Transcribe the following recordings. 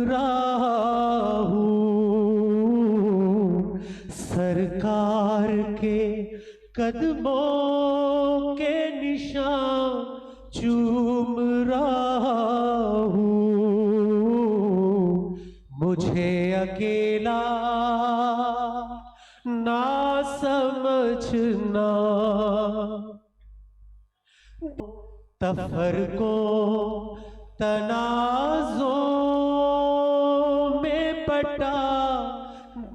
राहू सरकार के कदमों के निशान चूम रहा हूँ। मुझे अकेला ना समझना, तफरकों तनाज़ों में पटा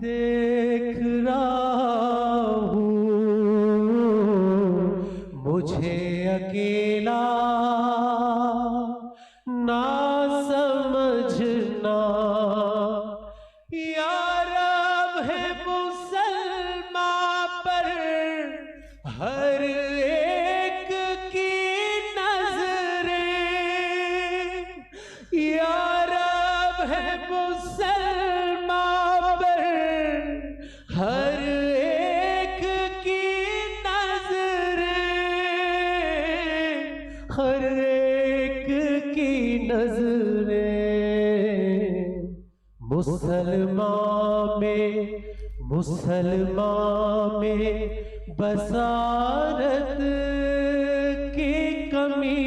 देख रहा हूँ। मुझे अकेला ना समझना, या रब है मुसलमान पर हर एक की नजरें, या रब है मुसलमान पर हर एक की नजरें, हर एक की नजरें। मुसलमान में बसारत की कमी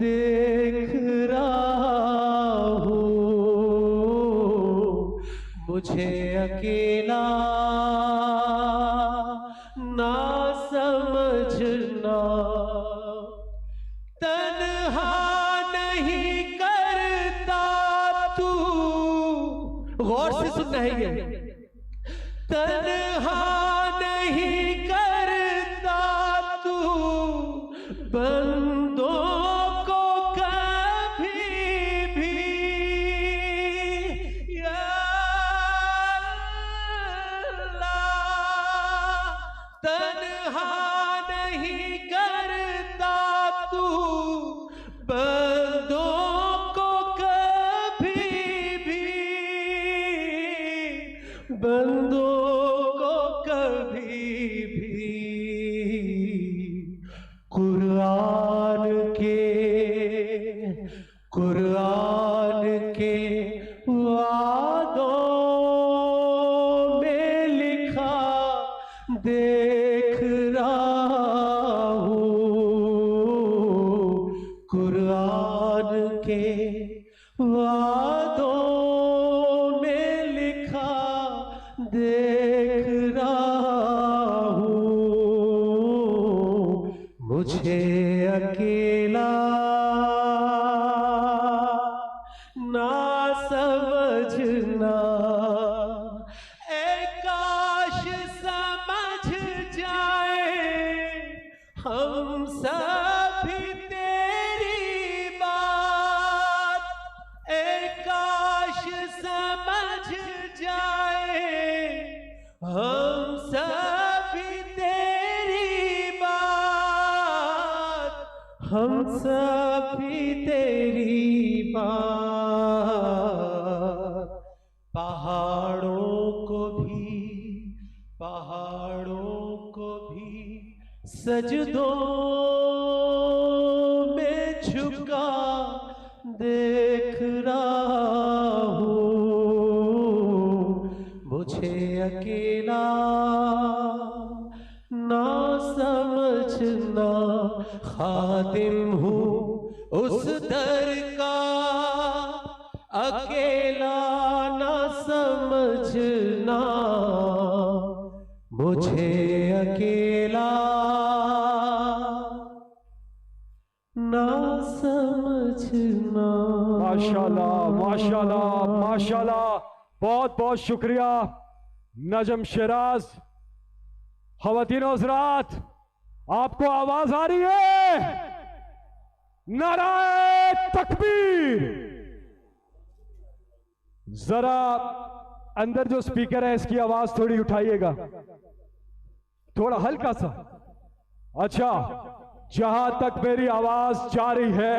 देख रहा हूँ। मुझे अकेला ना समझना, तन्हा नहीं करता तू, गौर से सुनना है ये, तन्हा नहीं करता तू बंदों को कभी भी, या अल्लाह। तन्हा नहीं करता तू बंदों को कभी भी, बंदों को कभी भी। कुरान के वादों में लिखा देख रहा हूँ। कुरान के वादों में लिखा देख रहा हूँ। मुझे अकेला ना समझना, ऐ काश समझ जाए हम सभी तेरी बात, ऐ काश समझ जाए हम सभी तेरी बात, हम सभी तेरी बात। पहाड़ों को भी सजदों में झुका देख रहा हूँ। मुझे अकेला ना समझना, खादिम हूँ उस दर का अकेला ना समझना। मुझे अकेला ना समझना। माशाल्लाह माशाल्लाह माशाल्लाह, बहुत बहुत शुक्रिया नजम शिराज। ख़वातीन और हज़रात, आपको आवाज आ रही है? नाराए तकबीर। जरा अंदर जो स्पीकर है इसकी आवाज थोड़ी उठाइएगा, थोड़ा हल्का सा। अच्छा, जहां तक मेरी आवाज जा रही है,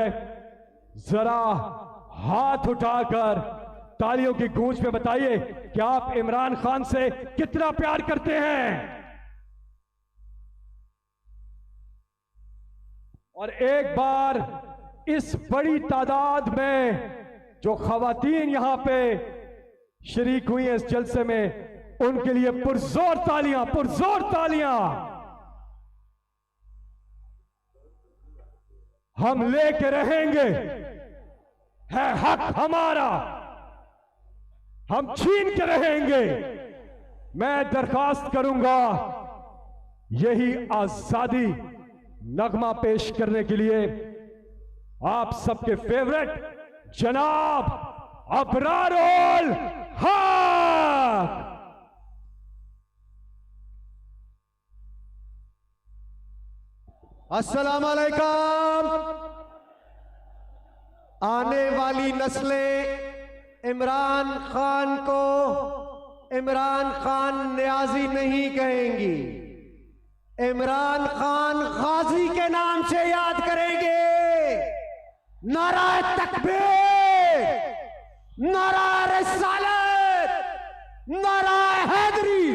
जरा हाथ उठाकर तालियों की गूंज में बताइए कि आप इमरान खान से कितना प्यार करते हैं। और एक बार इस बड़ी तादाद में जो खवातीन यहां पे शरीक हुई हैं इस जलसे में, उनके लिए पुरजोर तालियां, पुरजोर तालियां। हम लेके रहेंगे, है हक हमारा, हम छीन के रहेंगे। मैं दरखास्त करूंगा यही आजादी नगमा पेश करने के लिए आप सबके फेवरेट जनाब अबरारुल हक। अस्सलाम वालेकुम। आने वाली नस्लें इमरान खान को इमरान खान न्याजी नहीं कहेंगी, इमरान खान गाजी के नाम से याद करेंगे। नाराए तकबीर, नाराए रिसालत, नाराए हैदरी।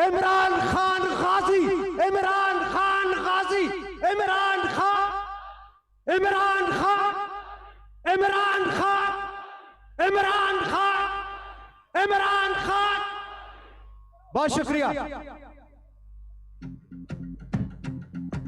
इमरान खान गाजी, इमरान खान गाजी, इमरान खान, इमरान खान, इमरान खान, इमरान खान, इमरान खान। बहुत शुक्रिया।